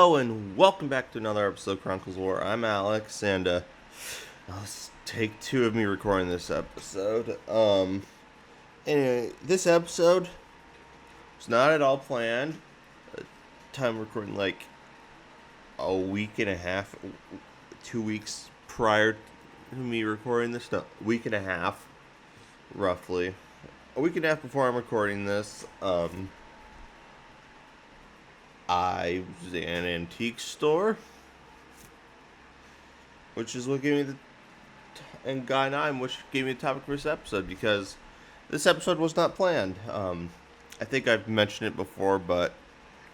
Hello and welcome back to another episode of Chronicles of War. I'm Alex, and let's take two of me recording this episode. Anyway, this episode was not at all planned. Time recording like a week and a half, 2 weeks prior to me recording this. No, week and a half, roughly. A week and a half before I'm recording this. I was in an antique store, which is what gave me and Guy 9, which gave me the topic for this episode, because this episode was not planned. I think I've mentioned it before, but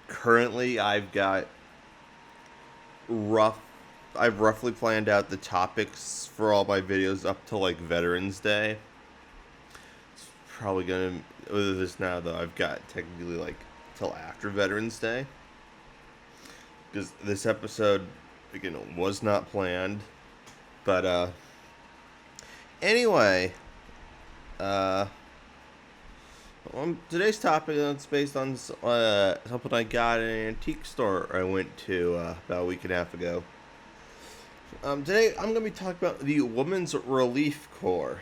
currently I've roughly planned out the topics for all my videos up to like Veterans Day. It's probably gonna, with this now though, I've got technically like till after Veterans Day. Because this episode, again, was not planned. But, anyway, today's topic is based on something I got in an antique store I went to about a week and a half ago. Today, I'm going to be talking about the Women's Relief Corps.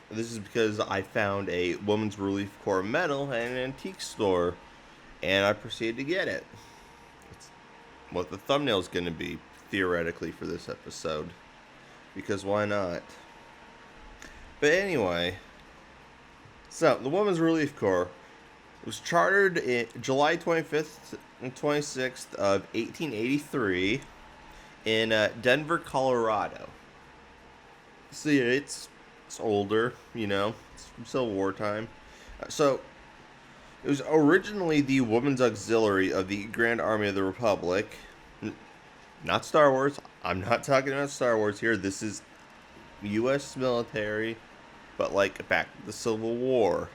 This is because I found a Women's Relief Corps medal at an antique store, and I proceeded to get it. It's what the thumbnail is going to be, theoretically, for this episode. Because why not? But anyway, so the Women's Relief Corps was chartered in July 25th and 26th of 1883 in Denver, Colorado. So yeah, it's older, it's from Civil War time. So it was originally the Women's Auxiliary of the Grand Army of the Republic. Not Star Wars. I'm not talking about Star Wars here. This is U.S. military, but like back to the Civil War.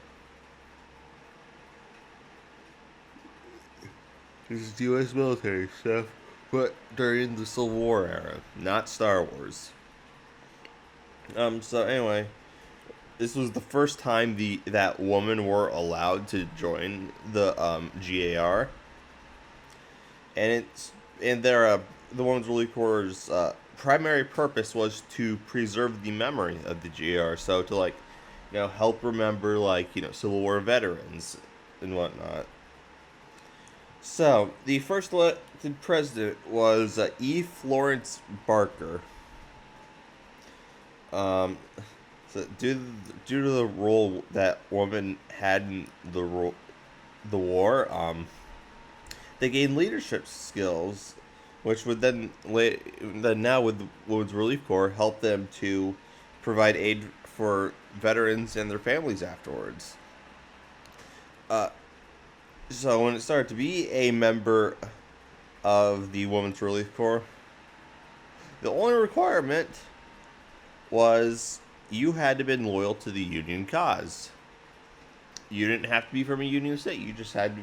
This is U.S. military stuff, but during the Civil War era, not Star Wars. So anyway, this was the first time that women were allowed to join the GAR, and the Women's Relief Corps' primary purpose was to preserve the memory of the GAR, so to help remember Civil War veterans and whatnot. So the first elected president was E. Florence Barker. So due to the role that women had in the war, they gained leadership skills, which would then now with the Women's Relief Corps help them to provide aid for veterans and their families afterwards. So when it started to be a member of the Women's Relief Corps, the only requirement was you had to have been loyal to the Union cause. You didn't have to be from a Union state. You just had to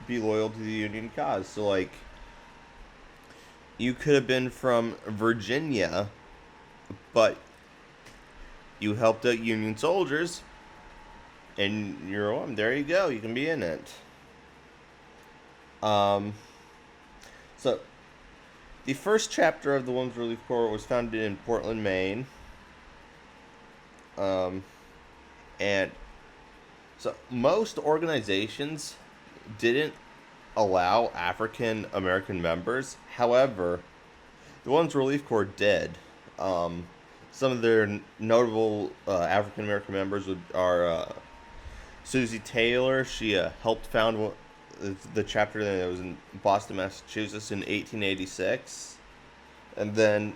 be loyal to the Union cause. So, you could have been from Virginia, but you helped out Union soldiers, and there you go. You can be in it. So, the first chapter of the Women's Relief Corps was founded in Portland, Maine. And so most organizations didn't allow African American members. However, the Women's Relief Corps did. Some of their notable African American members are Susie Taylor. She helped found the chapter that was in Boston, Massachusetts in 1886. And then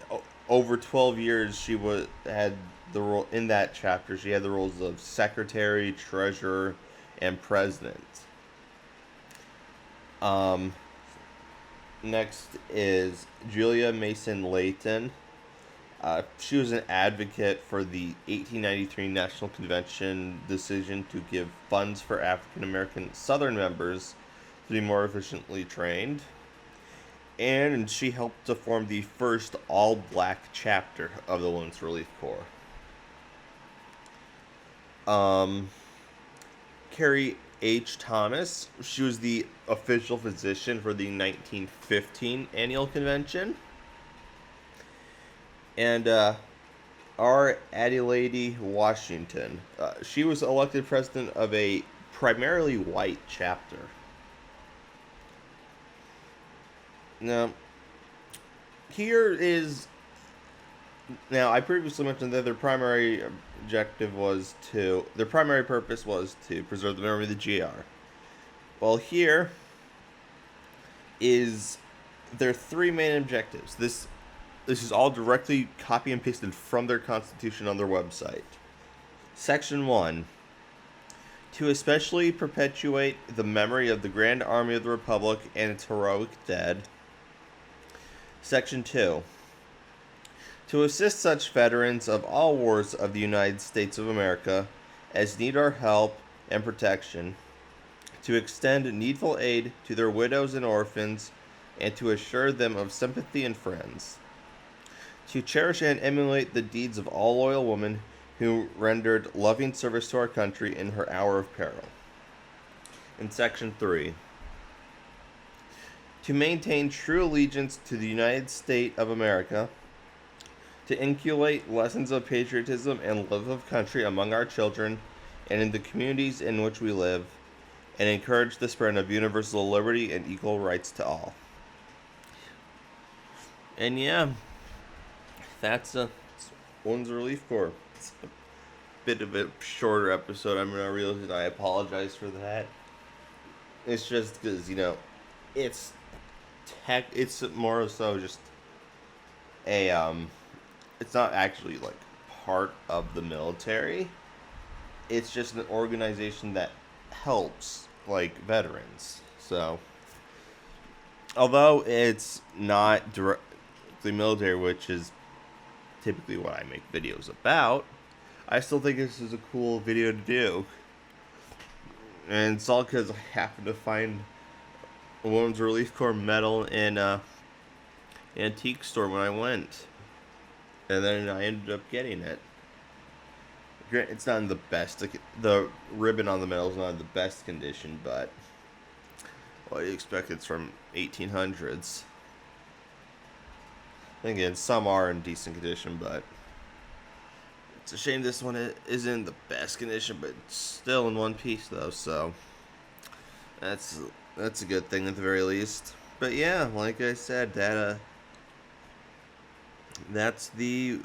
over 12 years, she had the role in that chapter. She had the roles of secretary, treasurer, and president. Next is Julia Mason Layton. She was an advocate for the 1893 National Convention decision to give funds for African American Southern members to be more efficiently trained. And she helped to form the first all-black chapter of the Women's Relief Corps. Carrie H. Thomas. She was the official physician for the 1915 annual convention. And R. Adelaide Washington. She was elected president of a primarily white chapter. Now, here is... Now, I previously mentioned that their primary purpose was to preserve the memory of the GR. Well, here is their three main objectives. This is all directly copy and pasted from their constitution on their website. Section 1. To especially perpetuate the memory of the Grand Army of the Republic and its heroic dead. Section 2. To assist such veterans of all wars of the United States of America as need our help and protection, to extend needful aid to their widows and orphans, and to assure them of sympathy and friends. To cherish and emulate the deeds of all loyal women who rendered loving service to our country in her hour of peril. In Section 3. To maintain true allegiance to the United States of America, to inculcate lessons of patriotism and love of country among our children and in the communities in which we live, and encourage the spread of universal liberty and equal rights to all. And yeah, that's Women's Relief Corps. It's a bit of a shorter episode. I'm gonna realize I apologize for that. It's just because, it's more so just a it's not actually like part of the military. It's just an organization that helps like veterans. So although it's not directly military, which is typically what I make videos about, I still think this is a cool video to do. And it's all because I happened to find a Women's Relief Corps medal in a antique store when I went. And then I ended up getting it. It's not in the best. The ribbon on the medal is not in the best condition, but what do you expect? It's from 1800s. Again, some are in decent condition, but it's a shame this one isn't in the best condition, but it's still in one piece though. So that's a good thing at the very least. But yeah, like I said, that's the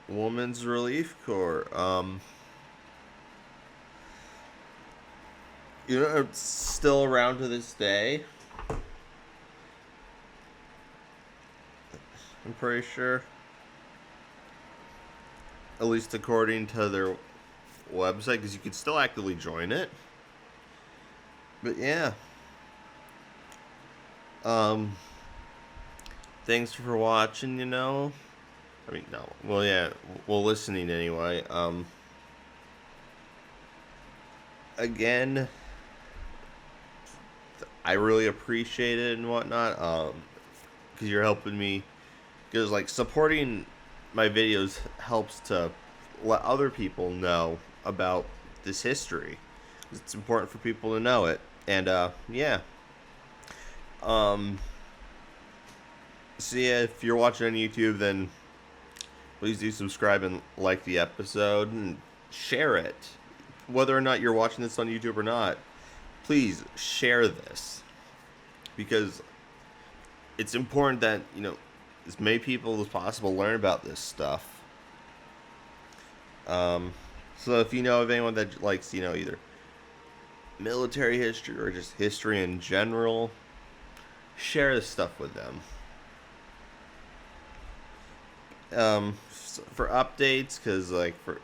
Women's Relief Corps. It's still around to this day. I'm pretty sure. At least according to their website, because you can still actively join it. But yeah. Thanks for watching, no. Well, yeah. Well, listening anyway. Again, I really appreciate it and whatnot. Because you're helping me. Because, supporting my videos helps to let other people know about this history. It's important for people to know it. And, yeah. So yeah, if you're watching on YouTube, then please do subscribe and like the episode and share it. Whether or not you're watching this on YouTube or not, please share this. Because it's important that, as many people as possible learn about this stuff. So if you know of anyone that likes, either military history or just history in general, share this stuff with them. For updates, because, for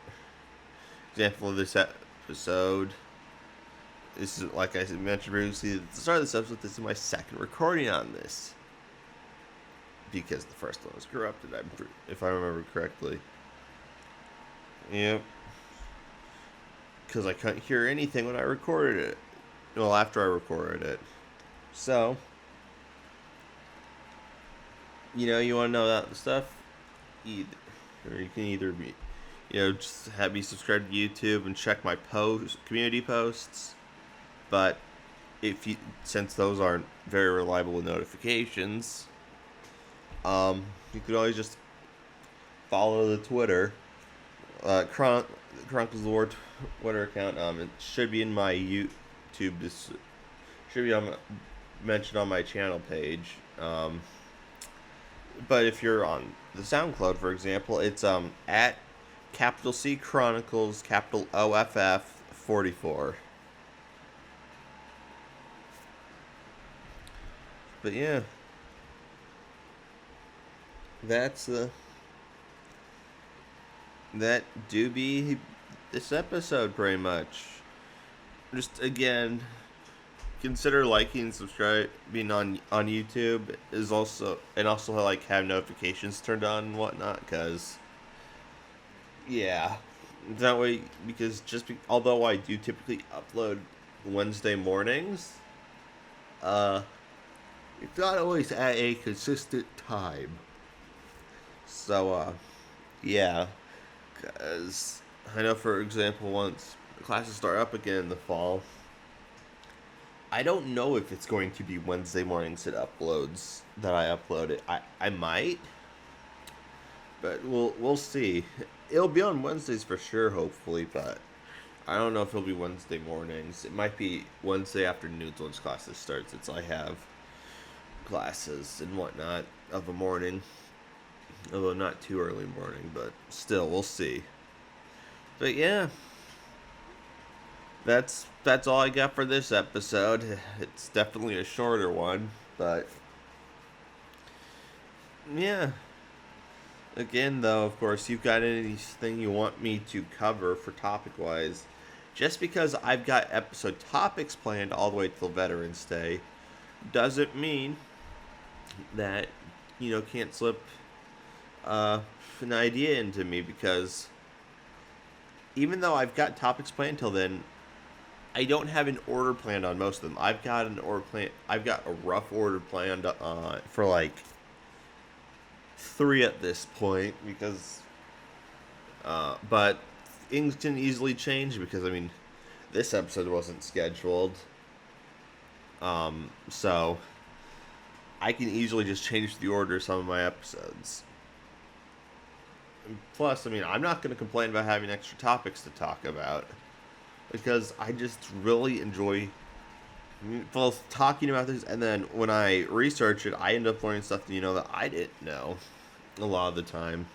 example of this episode, this is, like I mentioned previously, at the start of this episode, this is my second recording on this. Because the first one was corrupted, if I remember correctly. Yep. Because I couldn't hear anything when I recorded it. Well, after I recorded it. So, you want to know that stuff? Or you can either be, just have me subscribe to YouTube and check my community posts, But since those aren't very reliable notifications, you could always just follow the Twitter. Chronicles of War Twitter account. It should be in my YouTube. Should be mentioned on my channel page. But if you're on the SoundCloud, for example, it's at capital C Chronicles, capital OFF 44. But yeah, that's that do be this episode pretty much. Just again, consider liking and subscribing on YouTube is also, and also like have notifications turned on and whatnot, because yeah, that way, because although I do typically upload Wednesday mornings, it's not always at a consistent time. So yeah, because I know, for example, once classes start up again in the fall, I don't know if it's going to be Wednesday mornings it uploads that I upload it. I might, but we'll see. It'll be on Wednesdays for sure, hopefully, but I don't know if it'll be Wednesday mornings. It might be Wednesday afternoons once classes start, since I have classes and whatnot of a morning. Although not too early morning, but still, we'll see. But yeah, that's all I got for this episode. It's definitely a shorter one, but yeah. Again, though, of course, you've got anything you want me to cover for topic-wise, just because I've got episode topics planned all the way till Veterans Day, doesn't mean that, can't slip an idea into me, because even though I've got topics planned till then, I don't have an order planned on most of them. I've got a rough order planned for like 3 at this point, because but things can easily change, because this episode wasn't scheduled, so I can easily just change the order of some of my episodes. Plus, I'm not going to complain about having extra topics to talk about, because I just really enjoy both talking about this, and then when I research it, I end up learning stuff that I didn't know a lot of the time.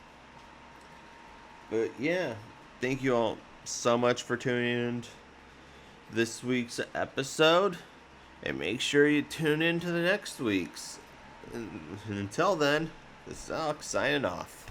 But yeah, thank you all so much for tuning in to this week's episode, and make sure you tune in to the next week's. And until then, this is Alex signing off.